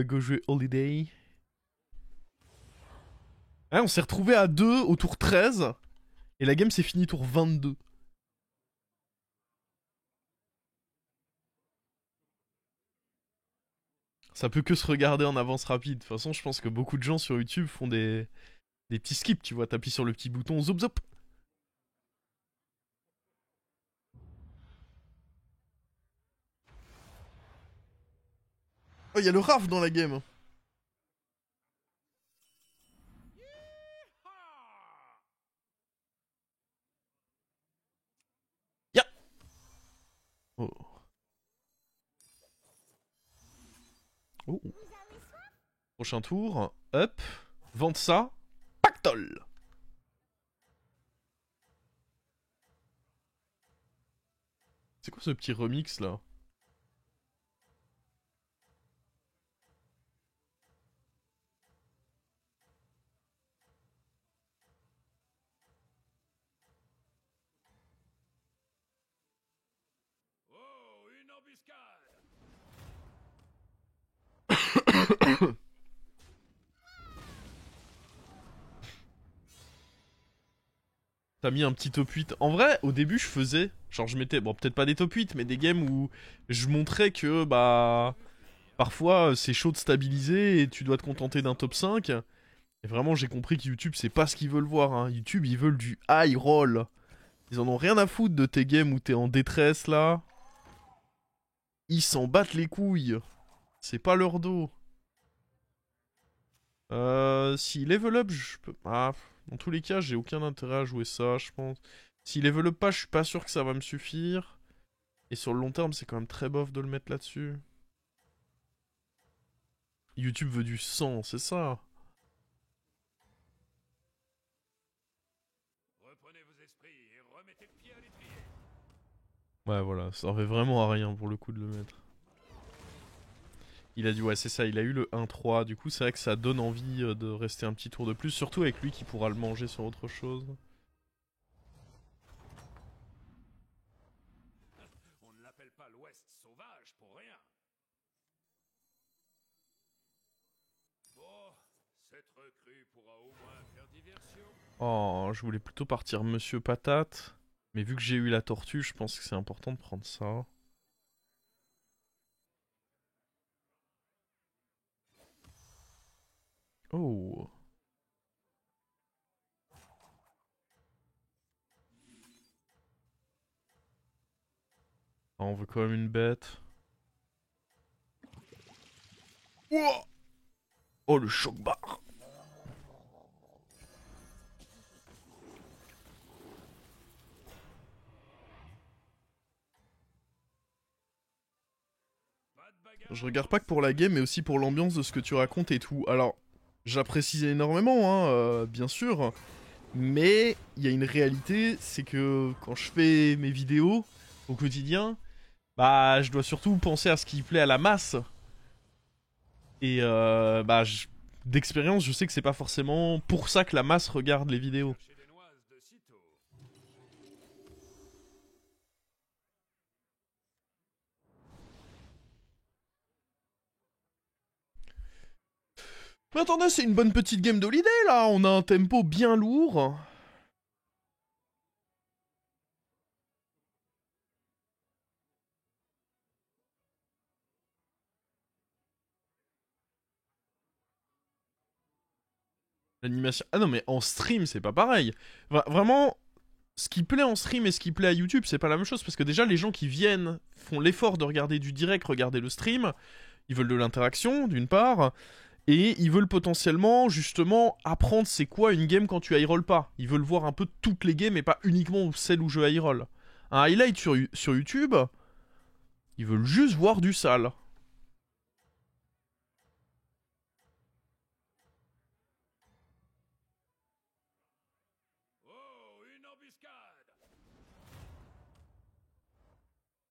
go jouer Holiday. Ouais, on s'est retrouvé à 2 au tour 13. Et la game s'est finie tour 22. Ça peut que se regarder en avance rapide. De toute façon, je pense que beaucoup de gens sur YouTube font des petits skips, tu vois. T'appuies sur le petit bouton, zop zop. Oh, il y a le Raf dans la game. Ya. Oh. Oh. Prochain tour. Up. Vente ça. Pactole. C'est quoi ce petit remix là? Oh, une embuscade. T'as mis un petit top 8. En vrai, au début, je faisais. Genre, je mettais. Bon, peut-être pas des top 8, mais des games où je montrais que, bah. Parfois, c'est chaud de stabiliser et tu dois te contenter d'un top 5. Et vraiment, j'ai compris que YouTube, c'est pas ce qu'ils veulent voir. Hein. YouTube, ils veulent du high roll. Ils en ont rien à foutre de tes games où t'es en détresse là. Ils s'en battent les couilles. C'est pas leur dos. Si level up, je peux. Ah, dans tous les cas, j'ai aucun intérêt à jouer ça, je pense. Si level up pas, je suis pas sûr que ça va me suffire. Et sur le long terme, c'est quand même très bof de le mettre là-dessus. YouTube veut du sang, c'est ça. Reprenez vos esprits et remettez le pied à l'étrier. Ouais, voilà, ça servait vraiment à rien pour le coup de le mettre. Il a dit, ouais, c'est ça, il a eu le 1-3. Du coup, c'est vrai que ça donne envie de rester un petit tour de plus. Surtout avec lui qui pourra le manger sur autre chose. On ne l'appelle pas l'Ouest sauvage pour rien. Bon, cette recrue pourra au moins faire diversion. Oh, je voulais plutôt partir Monsieur Patate. Mais vu que j'ai eu la tortue, je pense que c'est important de prendre ça. Oh. Ah, on veut quand même une bête. Oh, oh le choc barre. Pas de bagarre. Je regarde pas que pour la game, mais aussi pour l'ambiance de ce que tu racontes et tout. Alors, j'apprécie énormément, hein, bien sûr. Mais il y a une réalité, c'est que quand je fais mes vidéos au quotidien, bah, je dois surtout penser à ce qui plaît à la masse. Et bah, d'expérience, je sais que c'est pas forcément pour ça que la masse regarde les vidéos. Chercher des noises de sitôt. Mais attendez, c'est une bonne petite game d'Holiday là, on a un tempo bien lourd. L'animation. Ah non, mais en stream, c'est pas pareil. Vraiment, ce qui plaît en stream et ce qui plaît à YouTube, c'est pas la même chose. Parce que déjà, les gens qui viennent font l'effort de regarder du direct, regarder le stream. Ils veulent de l'interaction, d'une part. Et ils veulent potentiellement, justement, apprendre c'est quoi une game quand tu high roll pas. Ils veulent voir un peu toutes les games et pas uniquement celles où je high roll. Un highlight sur YouTube, ils veulent juste voir du sale. Oh, une embuscade.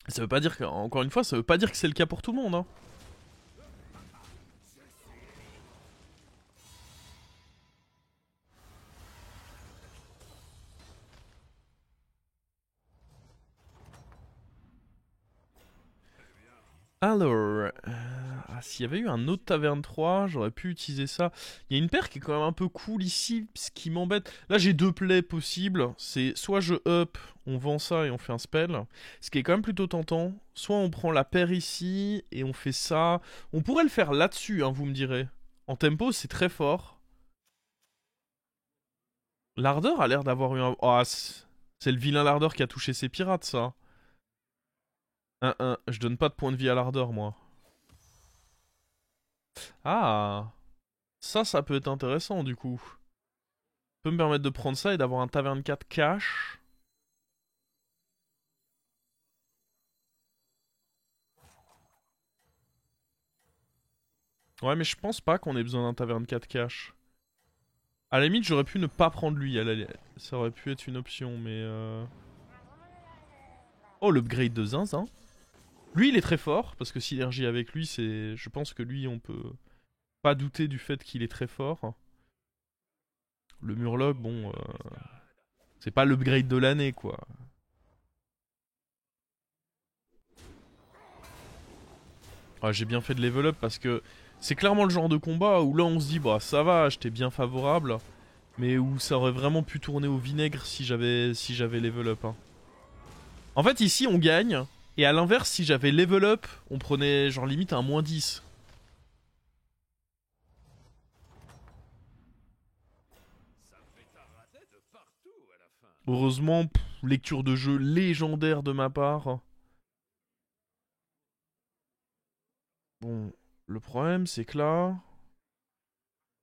Ça veut pas dire que, encore une fois, ça veut pas dire que c'est le cas pour tout le monde, hein. Alors, Ah, s'il y avait eu un autre taverne 3, j'aurais pu utiliser ça. Il y a une paire qui est quand même un peu cool ici, ce qui m'embête. Là, j'ai deux plays possibles. C'est soit je up, on vend ça et on fait un spell, ce qui est quand même plutôt tentant. Soit on prend la paire ici et on fait ça. On pourrait le faire là-dessus, hein, vous me direz. En tempo, c'est très fort. L'ardeur a l'air d'avoir eu un... Ah, c'est le vilain l'ardeur qui a touché ses pirates, ça. Je donne pas de point de vie à l'ardeur, moi. Ah, ça peut être intéressant du coup. Peut me permettre de prendre ça et d'avoir un taverne 4 cash. Ouais, mais je pense pas qu'on ait besoin d'un taverne 4 cash. À la limite, j'aurais pu ne pas prendre lui. Ça aurait pu être une option, mais... Oh, l'upgrade de Zinzin. Lui, il est très fort, parce que synergie avec lui, c'est... Je pense que lui, on peut pas douter du fait qu'il est très fort. Le Murloc, bon... C'est pas l'upgrade de l'année, quoi. Ah, j'ai bien fait de level up parce que c'est clairement le genre de combat où là on se dit bah ça va, j'étais bien favorable, mais où ça aurait vraiment pu tourner au vinaigre si j'avais level up. Hein. En fait ici on gagne, et à l'inverse si j'avais level up, on prenait genre limite un -10. Ça fait tarader de partout à la fin. Heureusement, lecture de jeu légendaire de ma part. Bon, le problème c'est que là,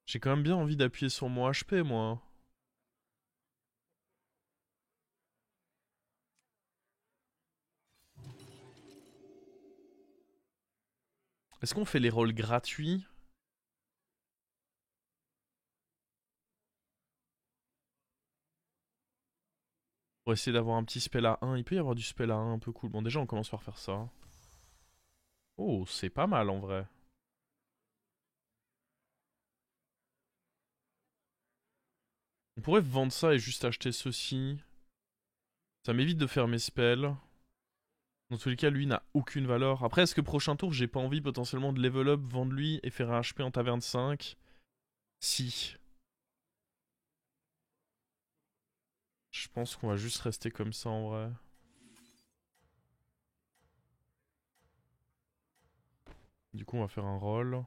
j'ai quand même bien envie d'appuyer sur mon HP moi. Est-ce qu'on fait les rôles gratuits? Pour essayer d'avoir un petit spell à 1. Il peut y avoir du spell à 1 un peu cool. Bon, déjà, on commence par faire ça. Oh, c'est pas mal en vrai. On pourrait vendre ça et juste acheter ceci. Ça m'évite de faire mes spells. Dans tous les cas, lui n'a aucune valeur. Après, est-ce que prochain tour, j'ai pas envie potentiellement de level up, vendre lui et faire un HP en taverne 5? Si. Je pense qu'on va juste rester comme ça en vrai. Du coup, on va faire un roll.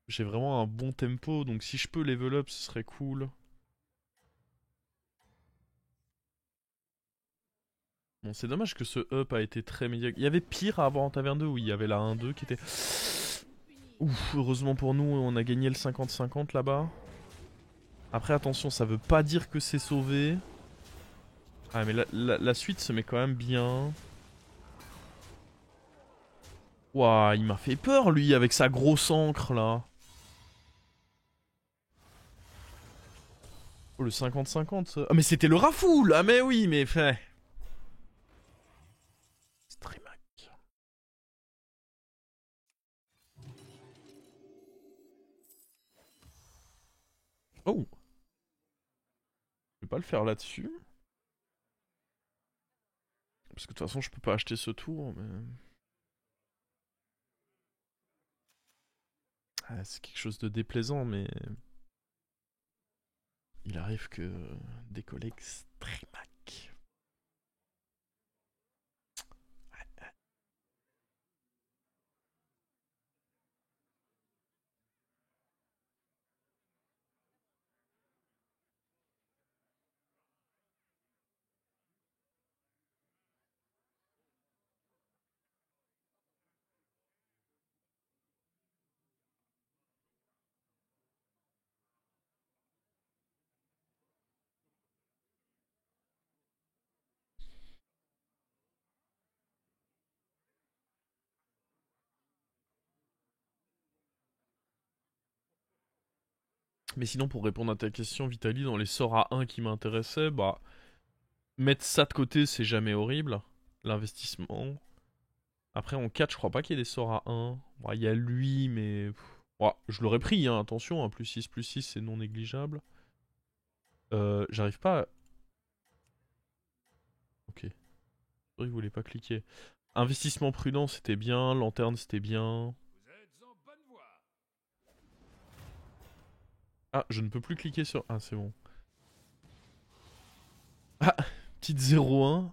J'ai vraiment un bon tempo, donc si je peux level up, ce serait cool. Bon, c'est dommage que ce up a été très médiocre. Il y avait pire à avoir en taverne 2, oui, il y avait la 1-2 qui était... Ouf, heureusement pour nous, on a gagné le 50-50 là-bas. Après, attention, ça veut pas dire que c'est sauvé. Ah, mais la suite se met quand même bien. Ouah, il m'a fait peur, lui, avec sa grosse encre, là. Oh, le 50-50. Ah, mais c'était le Rafoul. Ah, mais oui, mais fait. Streamac. Oh. Je vais pas le faire là-dessus. Parce que de toute façon, je peux pas acheter ce tour, mais... Ah, c'est quelque chose de déplaisant, mais... Il arrive que... Décoller Streamac. Mais sinon, pour répondre à ta question, Vitali, dans les sorts à 1 qui m'intéressaient, bah... Mettre ça de côté, c'est jamais horrible. L'investissement. Après, en 4, je crois pas qu'il y ait des sorts à 1. Bon, il y a lui, mais... Ouais, je l'aurais pris, hein, attention, hein, plus 6, c'est non négligeable. J'arrive pas à... Ok. Il voulait pas cliquer. Investissement prudent, c'était bien. Lanterne, c'était bien. Vous êtes en bonne voie. Ah, je ne peux plus cliquer sur... Ah, c'est bon. Ah, petite 0-1.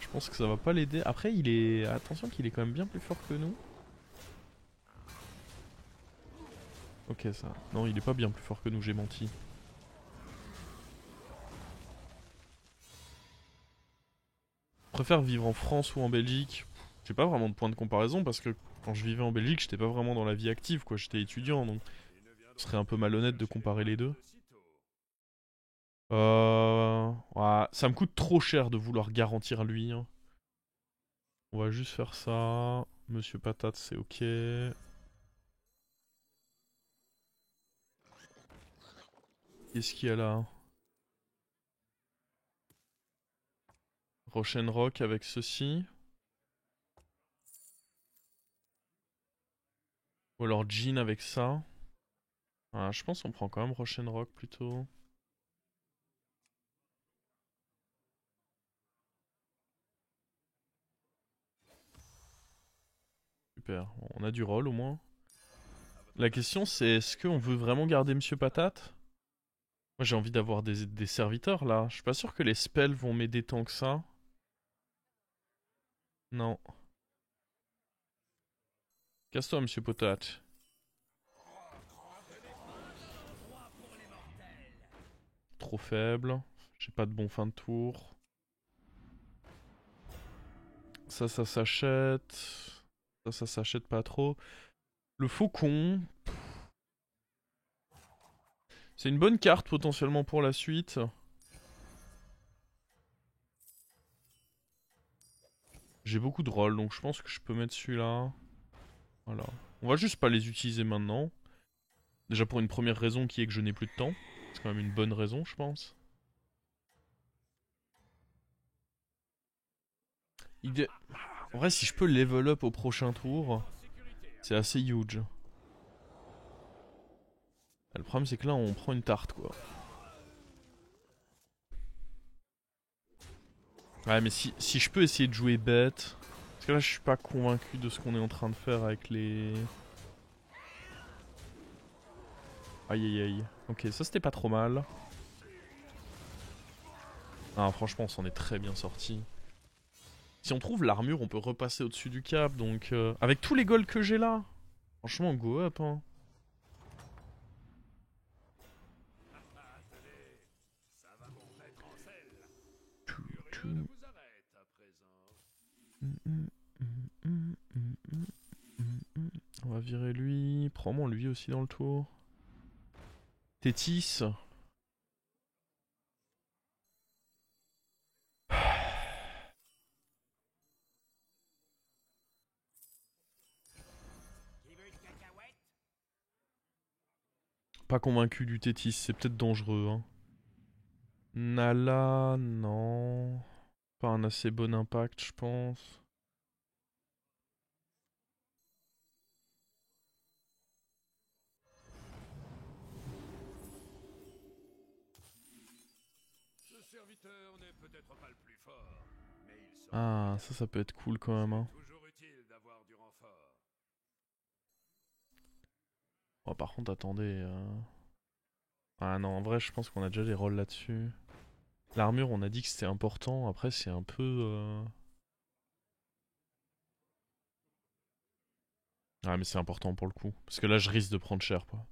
Je pense que ça va pas l'aider. Après, il est... Attention qu'il est quand même bien plus fort que nous. Ok, ça... Non, il est pas bien plus fort que nous, j'ai menti. Je préfère vivre en France ou en Belgique. J'ai pas vraiment de point de comparaison parce que quand je vivais en Belgique, j'étais pas vraiment dans la vie active, quoi. J'étais étudiant, donc Il ne viendra ce serait un peu pas malhonnête de chercher les comparer les deux. plantes de sitôt. Ouais, ça me coûte trop cher de vouloir garantir lui, hein. On va juste faire ça. Monsieur Patate, c'est ok. Qu'est-ce qu'il y a là? Rock avec ceci. Ou alors Jean avec ça. Ah, je pense qu'on prend quand même Rock plutôt. Super, on a du rôle au moins. La question c'est est-ce qu'on veut vraiment garder Monsieur Patate? Moi j'ai envie d'avoir des serviteurs là. Je suis pas sûr que les spells vont m'aider tant que ça. Non. Casse-toi Monsieur Patate. Trop faible. J'ai pas de bon fin de tour. Ça s'achète. Ça s'achète pas trop. Le faucon. C'est une bonne carte potentiellement pour la suite. J'ai beaucoup de rôles donc je pense que je peux mettre celui-là. Voilà. On va juste pas les utiliser maintenant. Déjà pour une première raison qui est que je n'ai plus de temps. C'est quand même une bonne raison je pense. En vrai si je peux level up au prochain tour, c'est assez huge. Le problème c'est que là on prend une tarte quoi. Ouais mais si je peux essayer de jouer bête. Parce que là je suis pas convaincu de ce qu'on est en train de faire avec les... Aïe aïe aïe. Ok ça c'était pas trop mal. Ah franchement on s'en est très bien sorti. Si on trouve l'armure on peut repasser au-dessus du cap donc... Avec tous les golds que j'ai là. Franchement go up hein. Ça va vous mettre en selle. Tout, Plus rien ne tout. vous arrête à présent. On va virer lui. Prends-moi lui aussi dans le tour. Tétis. Pas convaincu du Tétis, c'est peut-être dangereux. Hein. Nala, non. Pas un assez bon impact, je pense. Ce serviteur n'est peut-être pas le plus fort, mais il sera Ah, loyal. ça peut être cool quand même. Hein. C'est toujours utile d'avoir du renfort. Oh, par contre, attendez. Ah non, en vrai, je pense qu'on a déjà des rôles là-dessus. L'armure, on a dit que c'était important. Après, c'est un peu... Ah, mais c'est important pour le coup. Parce que là, je risque de prendre cher, quoi.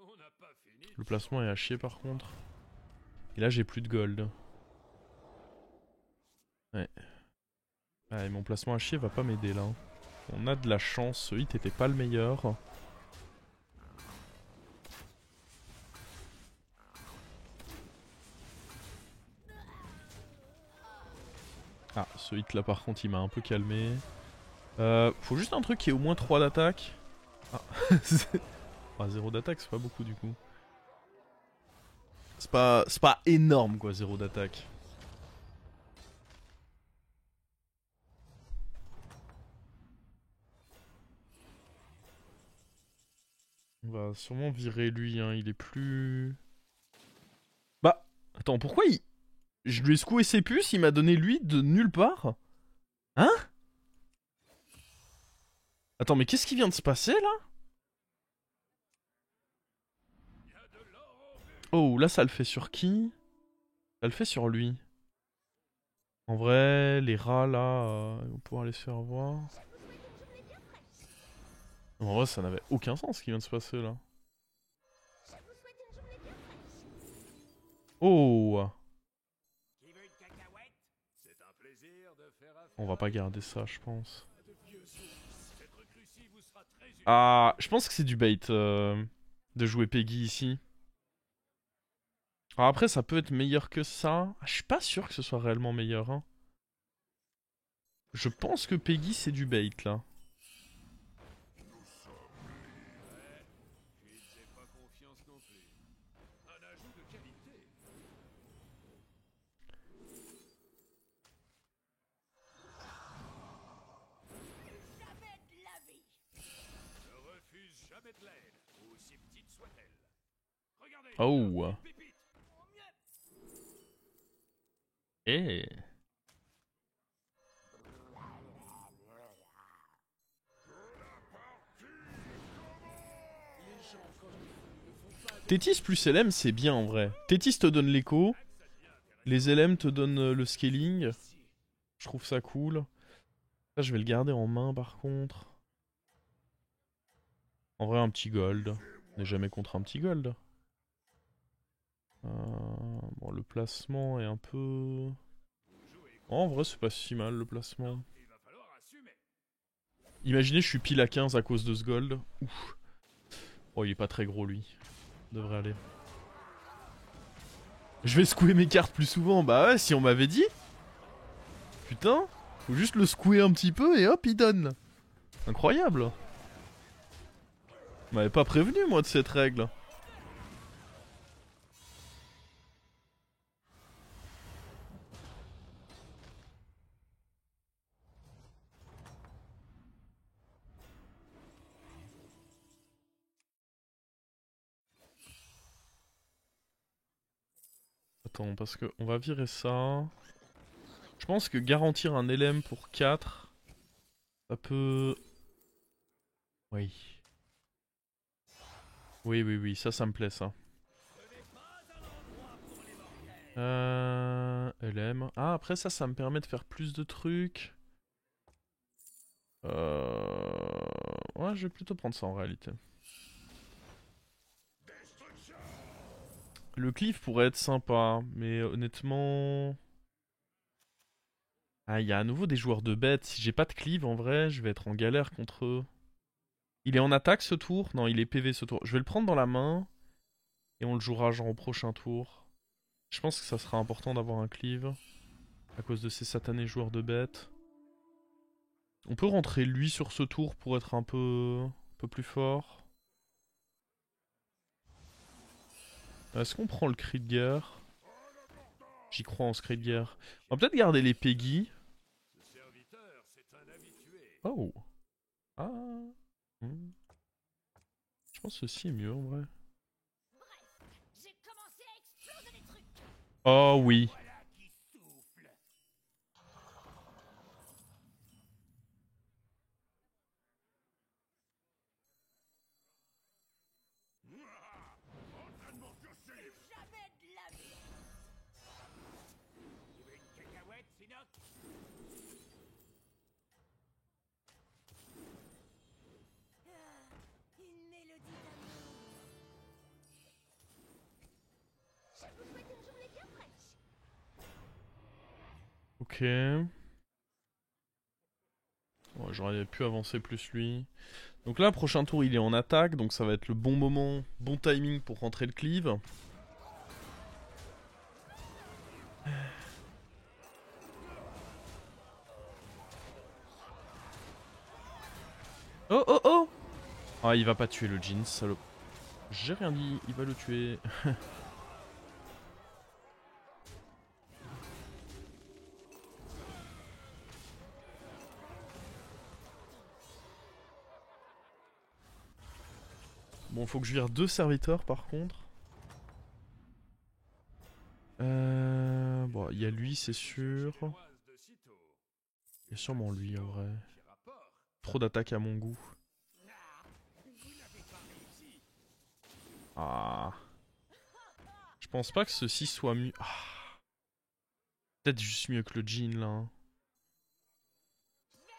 On n'a pas fini Le de placement est à chier, par contre. Et là, j'ai plus de gold. Ouais. Ah, et mon placement à chier va pas m'aider, là. On a de la chance. Ce hit était pas le meilleur. Ce hit là par contre il m'a un peu calmé. Faut juste un truc qui ait au moins 3 d'attaque. Ah. Ah, 0 d'attaque c'est pas beaucoup du coup. C'est pas énorme quoi 0 d'attaque. On va sûrement virer lui, hein. Il est plus... Bah, attends, pourquoi il... Je lui ai secoué ses puces, il m'a donné lui de nulle part. Hein? Attends, mais qu'est-ce qui vient de se passer là? Oh, là ça le fait sur qui? Ça le fait sur lui. En vrai, les rats là, ils vont pouvoir les faire voir. En vrai, ça n'avait aucun sens ce qui vient de se passer là. Oh! On va pas garder ça, je pense. Ah, je pense que c'est du bait de jouer Peggy ici. Alors après, ça peut être meilleur que ça. Ah, je suis pas sûr que ce soit réellement meilleur. Hein. Je pense que Peggy, c'est du bait, là. Oh. Eh. Tétis plus LM, c'est bien en vrai. Tétis te donne l'écho. Les LM te donnent le scaling. Je trouve ça cool. Ça, je vais le garder en main par contre. En vrai, un petit gold. On n'est jamais contre un petit gold. Bon, le placement est un peu... Oh, en vrai, c'est pas si mal le placement. Imaginez, je suis pile à 15 à cause de ce gold. Ouf. Oh, il est pas très gros lui. Devrait aller. Je vais secouer mes cartes plus souvent. Bah ouais, si on m'avait dit. Putain, faut juste le secouer un petit peu et hop, il donne. Incroyable. On m'avait pas prévenu, moi, de cette règle. Attends, parce que on va virer ça. Je pense que garantir un LM pour 4, ça peut... Oui. Oui, oui, oui, ça me plaît, ça. LM. Ah, après ça me permet de faire plus de trucs. Ouais, je vais plutôt prendre ça en réalité. Le cleave pourrait être sympa, mais honnêtement... Ah, il y a à nouveau des joueurs de bêtes. Si j'ai pas de cleave, en vrai, je vais être en galère contre eux. Il est en attaque ce tour? Non, il est PV ce tour. Je vais le prendre dans la main. Et on le jouera genre au prochain tour. Je pense que ça sera important d'avoir un cleave. À cause de ces satanés joueurs de bêtes. On peut rentrer lui sur ce tour pour être un peu plus fort. Est-ce qu'on prend le cri de guerre? J'y crois en ce cri de guerre. On va peut-être garder les Peggy. Oh. Ah. Je pense que ceci est mieux en vrai. Oh oui. Ok. Ouais, j'aurais pu avancer plus lui. Donc là, prochain tour, il est en attaque. Donc ça va être le bon moment, bon timing pour rentrer le cleave. Oh oh oh. Ah, il va pas tuer le Jhin, salope. J'ai rien dit, il va le tuer. Bon, faut que je vire 2 serviteurs par contre. Bon, il y a lui, c'est sûr. Il y a sûrement lui en vrai. Trop d'attaques à mon goût. Ah. Je pense pas que ceci soit mieux. Ah. Peut-être juste mieux que le Jhin là. Hein.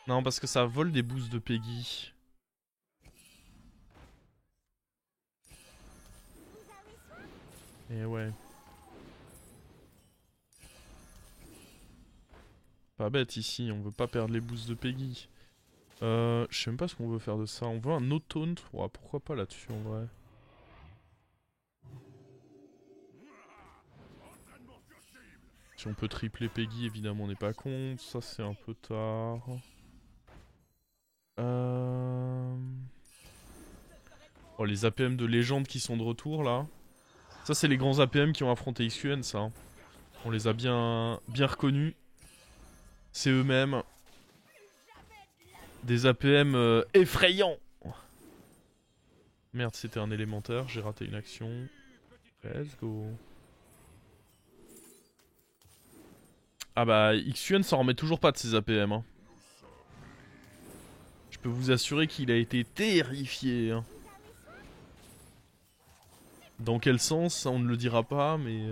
Non, parce que ça vole des boosts de Peggy. Et ouais. Pas bête ici, on veut pas perdre les boosts de Peggy. Je sais même pas ce qu'on veut faire de ça. On veut un autre taunt. Ouais, pourquoi pas là-dessus en vrai. Si on peut tripler Peggy, évidemment on n'est pas contre. Ça c'est un peu tard. Oh, les APM de légende qui sont de retour là. Ça c'est les grands APM qui ont affronté XQN ça. On les a bien reconnus. C'est eux-mêmes. Des APM effrayants. Merde, c'était un élémentaire, j'ai raté une action. Let's go. Ah bah, XQN s'en remet toujours pas de ses APM. Hein. Je peux vous assurer qu'il a été terrifié. Hein. Dans quel sens, on ne le dira pas, mais...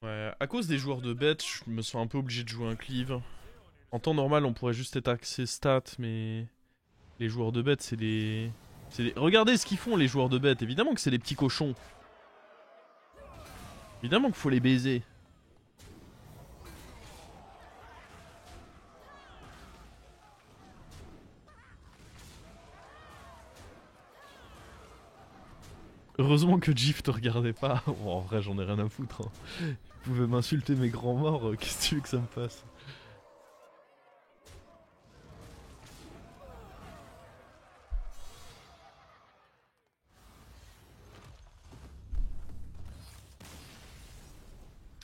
Ouais, à cause des joueurs de bête, je me sens un peu obligé de jouer un cleave. En temps normal, on pourrait juste être axé stats, mais... Les joueurs de bête, c'est des... Regardez ce qu'ils font, les joueurs de bête. Évidemment que c'est des petits cochons. Évidemment qu'il faut les baiser. Heureusement que Jif te regardait pas. Bon, en vrai, j'en ai rien à foutre. Hein. Vous pouvez m'insulter mes grands morts, qu'est-ce que tu veux que ça me fasse?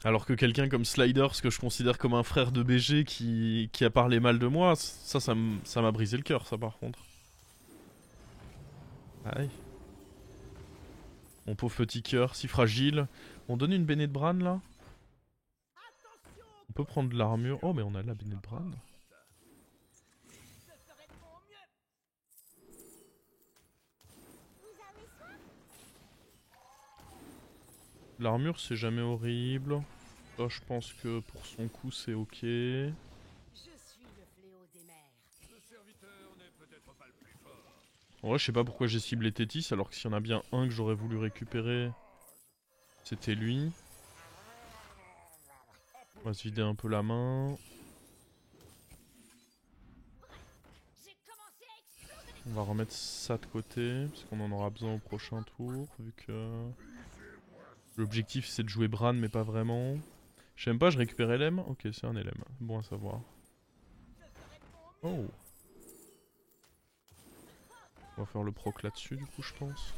Alors que quelqu'un comme Sliders, que je considère comme un frère de BG qui a parlé mal de moi, ça m'a brisé le cœur, ça par contre. Aïe. Mon pauvre petit cœur, si fragile. On donne une Béné de Bran là? On peut prendre de l'armure. Oh mais on a la Béné de Bran. L'armure c'est jamais horrible. Ça je pense que pour son coup c'est ok. En vrai je sais pas pourquoi j'ai ciblé Tétis alors que s'il y en a bien un que j'aurais voulu récupérer, c'était lui. On va se vider un peu la main. On va remettre ça de côté, parce qu'on en aura besoin au prochain tour, vu que... L'objectif c'est de jouer Bran, mais pas vraiment. Je sais même pas, je récupère LM. Ok, c'est un LM. Bon à savoir. Oh. On va faire le proc là-dessus, du coup, je pense.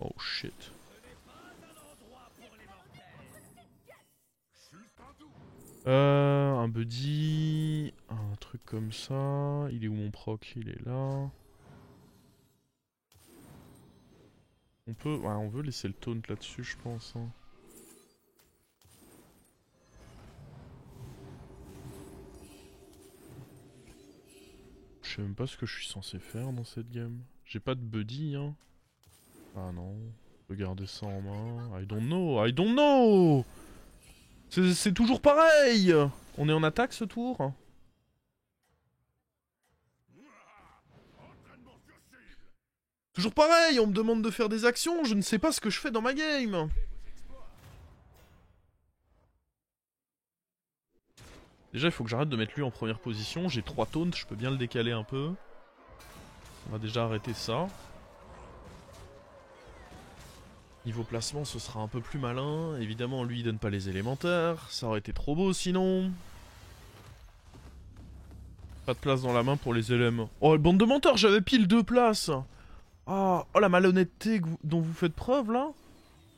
Oh shit. Un buddy... Un truc comme ça... Il est où mon proc? Il est là... On peut... Ouais, on veut laisser le taunt là-dessus, je pense. Hein. Je sais même pas ce que je suis censé faire dans cette game. J'ai pas de buddy, hein. Ah non. Je peux garder ça en main. I don't know, I don't know. C'est toujours pareil. On est en attaque ce tour. Toujours pareil, on me demande de faire des actions, je ne sais pas ce que je fais dans ma game. Déjà, il faut que j'arrête de mettre lui en première position. J'ai 3 taunts, je peux bien le décaler un peu. On va déjà arrêter ça. Niveau placement, ce sera un peu plus malin. Évidemment, lui, il donne pas les élémentaires. Ça aurait été trop beau sinon. Pas de place dans la main pour les LM. Oh, bande de menteurs, j'avais pile 2 places. Ah, oh, la malhonnêteté dont vous faites preuve là.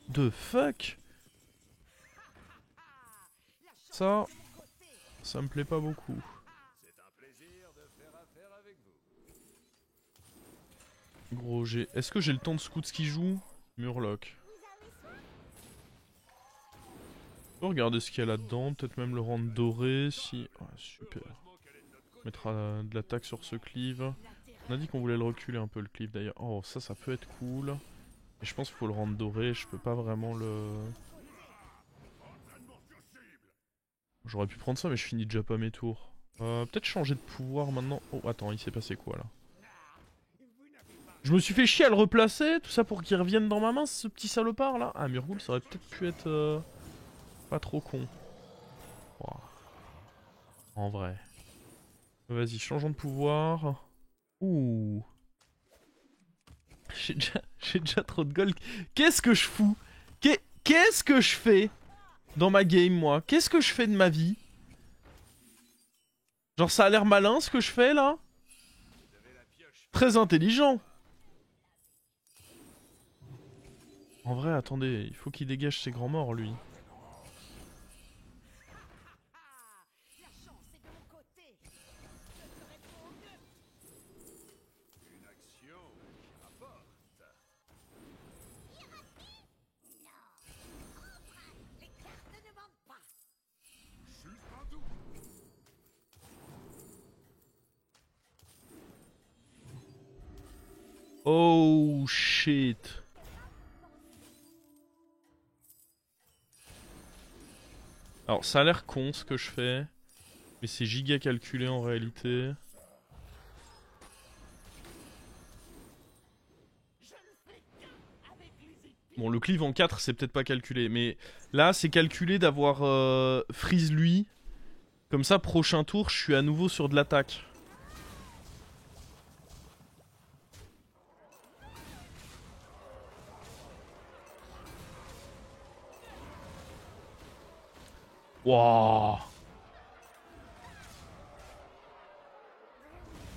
De fuck. Ça me plaît pas beaucoup. C'est un plaisir de faire affaire avec vous. Gros, est-ce que j'ai le temps de scout ce qui joue? Murloc. On peut regarder ce qu'il y a là-dedans, peut-être même le rendre doré si... Ah, super. On mettra de l'attaque sur ce cleave. On a dit qu'on voulait le reculer un peu le cleave d'ailleurs. Oh, ça peut être cool. Et je pense qu'il faut le rendre doré, je peux pas vraiment le... J'aurais pu prendre ça mais je finis déjà pas mes tours. Peut-être changer de pouvoir maintenant. Oh, attends, il s'est passé quoi là? Je me suis fait chier à le replacer, tout ça pour qu'il revienne dans ma main, ce petit salopard là. Ah, Murgool, ça aurait peut-être pu être pas trop con. Wow. En vrai. Vas-y, changeons de pouvoir. Ouh. J'ai déjà trop de gold. Qu'est-ce que je fous? Qu'est-ce que je fais dans ma game, moi? Qu'est-ce que je fais de ma vie? Genre, ça a l'air malin ce que je fais là? Très intelligent. En vrai, attendez, il faut qu'il dégage ses grands morts, lui. Une action qui rapporte. Oh shit. Alors, ça a l'air con ce que je fais. Mais c'est giga calculé en réalité. Bon, le cleave en 4, c'est peut-être pas calculé. Mais là, c'est calculé d'avoir freeze lui. Comme ça, prochain tour, je suis à nouveau sur de l'attaque. Wouah.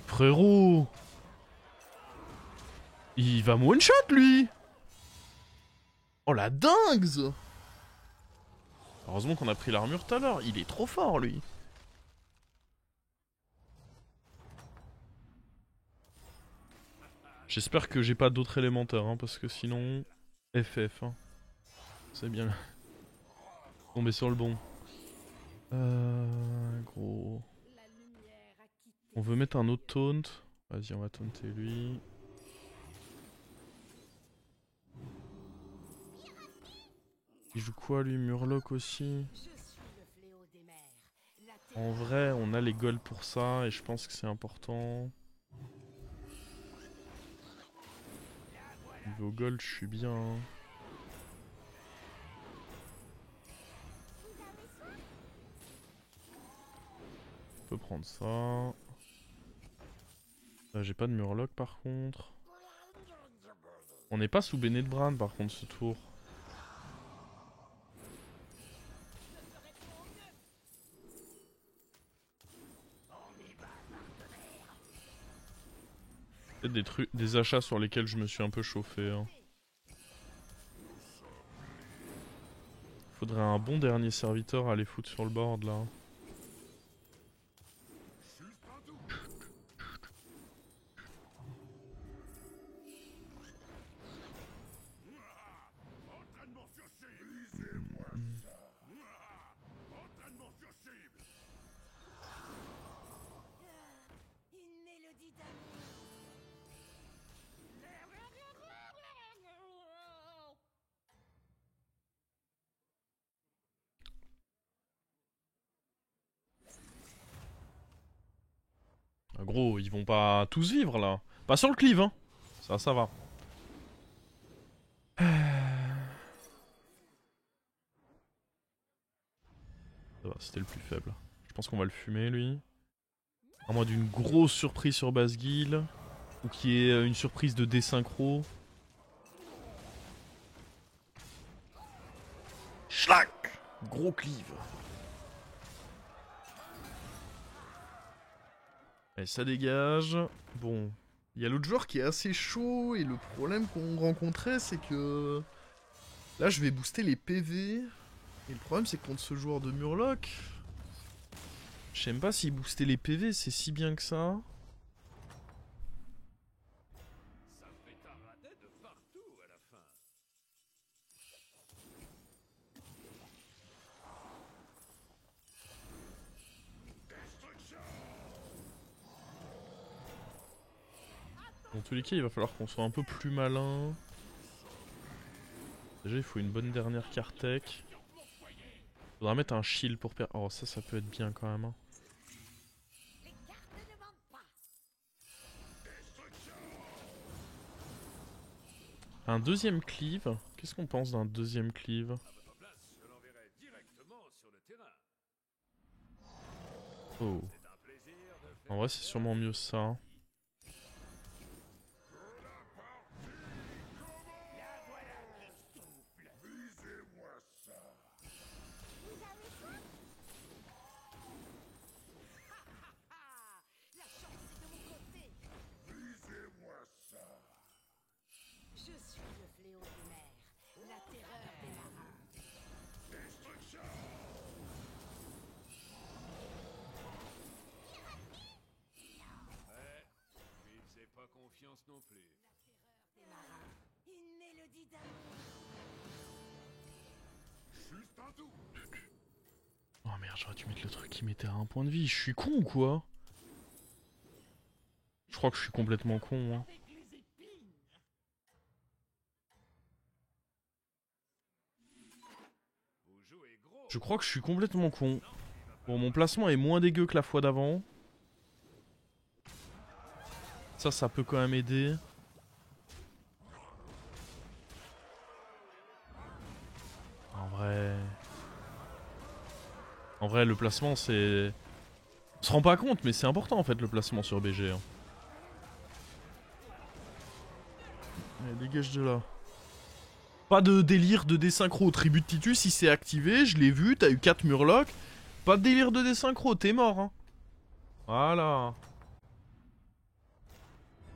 Frérot. Il va me one-shot, lui. Oh, la dingue. Heureusement qu'on a pris l'armure tout à l'heure. Il est trop fort, lui. J'espère que j'ai pas d'autres élémentaires, hein, parce que sinon... FF, hein. C'est bien. Tomber sur le bon. Gros... On veut mettre un autre taunt. Vas-y, on va taunter lui. Il joue quoi, lui? Murloc aussi? En vrai, on a les golds pour ça, et je pense que c'est important. Niveau gold, je suis bien. Hein. On peut prendre ça. J'ai pas de Murloc par contre. On n'est pas sous Bene de Bran par contre ce tour. Peut-être des achats sur lesquels je me suis un peu chauffé. Hein. Faudrait un bon dernier serviteur à aller foutre sur le board là. Ah, gros, ils vont pas tous vivre là. Pas sur le cleave, hein. Ça va. Ça va, c'était le plus faible. pense qu'on va le fumer lui. À moins d'une grosse surprise sur Basguil. Ou qu'il y ait une surprise de désynchro. Schlack! Gros cleave. Allez, ça dégage. Bon. Il y a l'autre joueur qui est assez chaud et le problème qu'on rencontrait c'est que... Là je vais booster les PV. Et le problème c'est que contre ce joueur de Murloc... Je sais même pas si booster les PV c'est si bien que ça. Ça fait tarader de partout à la fin. Dans tous les cas il va falloir qu'on soit un peu plus malin. Déjà il faut une bonne dernière Kartek. Faudra mettre un shield pour perdre. Oh ça peut être bien quand même. Hein. Un deuxième cleave. Qu'est-ce qu'on pense d'un deuxième cleave? À votre place, je l'enverrai directement sur le terrain. Oh. C'est un plaisir de faire... En vrai c'est sûrement mieux ça. Je suis le fléau des mers, la terreur des marins. Ouais, lui il faisait pas confiance non plus. Des marins, une mélodie d'amour. Juste un doute. Oh merde, j'aurais dû mettre le truc qui mettait à un point de vie. Je suis con ou quoi? Je crois que je suis complètement con. Hein. Vous jouez gros. Je crois que je suis complètement con. Bon, mon placement est moins dégueu que la fois d'avant. Ça peut quand même aider. En vrai, le placement, c'est... On se rend pas compte, mais c'est important, en fait, le placement sur BG. Hein. Allez, dégage de là. Pas de délire de désynchro au tribut de Titus, il s'est activé, je l'ai vu, t'as eu 4 Murlocs. Pas de délire de désynchro, t'es mort. Hein. Voilà.